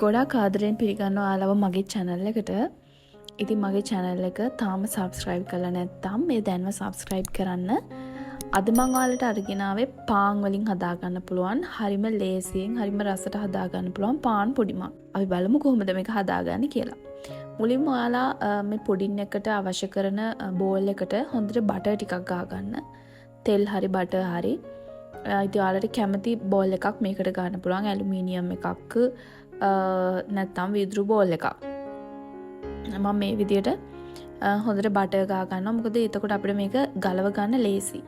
ගොඩක් ආදරෙන් පිළිගන්නවා ඔයාලව මගේ channel එකට. ඉතින් මගේ channel එක තාම subscribe කරලා නැත්නම් මේ දැන්ව subscribe කරන්න. අද මම ඔයාලට අරගෙන ආවේ පාන් වලින් හදා ගන්න පුළුවන් හරිම ලේසියෙන් හරිම රසට හදා ගන්න පුළුවන් පාන් පුඩිමක්. අපි බලමු කොහොමද මේක හදාගන්නේ කියලා. මුලින්ම ඔයාලා මේ පුඩින් එකට අවශ්‍ය කරන bowl එකට හොඳට butter ටිකක් ගා ගන්න. තෙල් හරි butter හරි. ඉතින් ඔයාලට කැමති bowl එකක් මේකට ගන්න පුළුවන් ඇලුමිනියම් එකක් නැත්නම් වීදුරු bowl එකක්. මම මේ විදියට හොඳට butter ගා ගන්නවා. මොකද එතකොට අපිට මේක ගලව ගන්න ලේසි.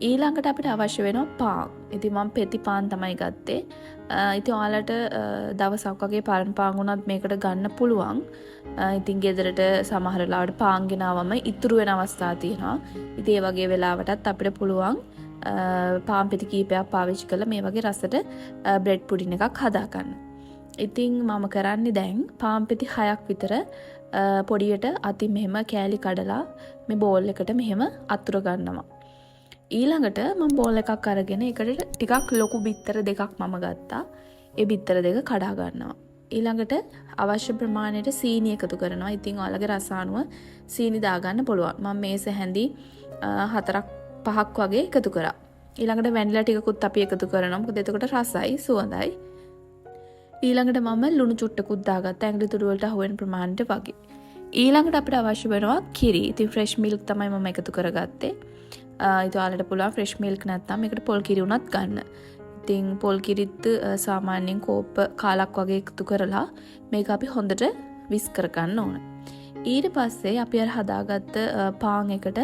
ඊළඟට අපිට අවශ්‍ය වෙනවා පාන්. ඉතින් මම පෙති පාන් තමයි ගත්තේ. ඉතින් ඔයාලට දවසක් වගේ පරණ පාන් වුණත් මේකට ගන්න පුළුවන්. ඉතින් ගෙදරට සමහර වෙලාවට පාන් ගෙනාවම ඉතුරු වෙන අවස්ථා තියෙනවා. ඉතින් ඒ වගේ වෙලාවටත් අපිට පුළුවන් පාන් පෙති කීපයක් පාවිච්චි කරලා මේ වගේ රසට බ්‍රෙඩ් පුඩින් එකක් හදා ගන්න. ඉතින් මම කරන්නේ දැන් පාන් පෙති 6ක් විතර පොඩියට අතින් මෙහෙම කෑලි කඩලා මේ බෝල් එකට මෙහෙම අතුර ගන්නවා. ඊළඟට මම බෝල් එකක් අරගෙන ඒකට ටිකක් ලොකු බිත්තර දෙකක් මම ගත්තා. ඒ බිත්තර දෙක කඩා ගන්නවා. ඊළඟට අවශ්‍ය ප්‍රමාණයට සීනි එකතු කරනවා. ඉතින් ඔයාලගේ රස අනුව සීනි දාගන්න පුළුවන්. මම මේස හැඳි 4-5ක් වගේ එකතු කරා. ඊළඟට වැනිලා ටිකකුත් අපි එකතු කරනවා. මොකද එතකොට රසයි සුවඳයි. ඊළඟට මම ලුණු චුට්ටකුත් දාගත්තා. ඇඟිලි තුඩු වලට අහු වෙන ප්‍රමාණයට වගේ. ඊළඟට අපිට අවශ්‍ය වෙනවා කිරි. ඉතින් ෆ්‍රෙෂ් මිල්ක් තමයි මම එකතු කරගත්තේ. ඉතින් ඔයාලට පුළුවන් ෆ්‍රෙෂ් මිල්ක් නැත්නම් මේකට පොල් කිරි උනත් ගන්න. ඉතින් පොල් කිරිත් සාමාන්‍යයෙන් කෝප්ප කාලක් වගේ එකතු කරලා මේක අපි හොඳට විස් කර ගන්න ඕන. ඊට පස්සේ අපි අර හදාගත්ත පාන් එකට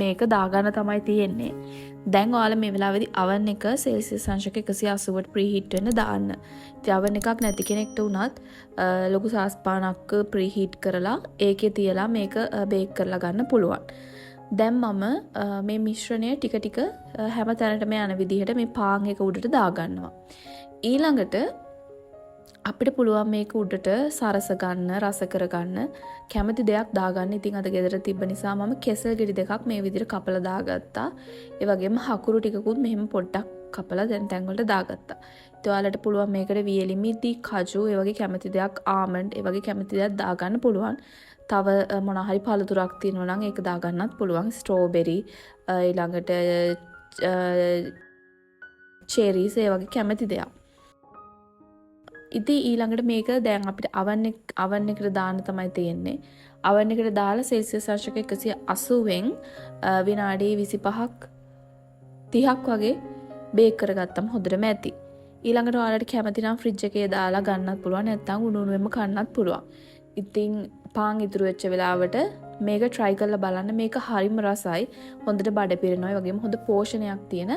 මේක දාගන්න තමයි තියෙන්නේ. දැන් ඔයාලා මේ වෙලාවේදී oven එක සෙල්සියස් අංශක 180ට ප්‍රීහීට් වෙන්න දාන්න. ඉතින් oven එකක් නැති කෙනෙක්ට උනත් ලොකු සාස්පානක් ප්‍රීහීට් කරලා ඒකේ තියලා මේක බේක් කරලා ගන්න පුළුවන්. දැන් මම මේ මිශ්‍රණය ටික ටික හැම තැනටම යන විදිහට මේ පාන් එක උඩට දාගන්නවා. ඊළඟට අපිට පුළුවන් මේක උඩට සරස ගන්න, රස කරගන්න කැමති දෙයක් දාගන්න. ඉතින් අද ගෙදර තිබ්බ නිසා මම කෙසල් ගෙඩි දෙකක් මේ විදිහට කපලා දාගත්තා. ඒ වගේම හකුරු ටිකකුත් මෙහෙම පොඩ්ඩක් කපලා තැන් වලට දාගත්තා. ඉතින් ඔයාලට පුළුවන් මේකට වියලි මිදි, කජු, ඒ වගේ කැමති දෙයක් ආමන්ඩ්, ඒ වගේ කැමති දෙයක් දාගන්න පුළුවන්. තව මොන හරි පළතුරක් තියෙනවා නම් ඒක දාගන්නත් පුළුවන්. ස්ට්‍රෝබෙරි, ඊළඟට චෙරිස්, ඒ වගේ කැමති දෙයක්. ඉතින් ඊළඟට මේක දැන් අපිට oven එකට දාන්න තමයි තියෙන්නේ. oven එකට දාලා සෙල්සියස් අංශක 180න් විනාඩි 25ක් 30ක් වගේ බේක් කරගත්තම හොඳටම ඇති. ඊළඟට ඔයාලට කැමති නම් ෆ්‍රිජ් එකේ දාලා ගන්නත් පුළුවන්. නැත්නම් උණු උණුවෙන්ම කන්නත් පුළුවන්. ඉතින් පාන් ඉතුරු වෙච්ච වෙලාවට මේක try කරලා බලන්න. මේක හරිම රසයි. හොඳට බඩ පිරෙනවා. ඒ වගේම හොඳ පෝෂණයක් තියෙන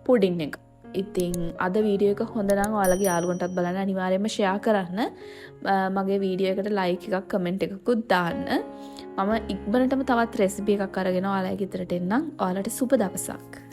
පුඩින් එක. ඉතින් අද වීඩියෝ එක හොඳ නම් ඔයාලගේ යාළුවන්ටත් බලන්න අනිවාර්යයෙන්ම share කරන්න. මගේ වීඩියෝ එකට like එකක් comment එකකුත් දාන්න. මම ඉක්මනටම තවත් රෙසිපි එකක් අරගෙන ඔයාලගේ ගෙදරට එන්නම්. ඔයාලට සුබ දවසක්.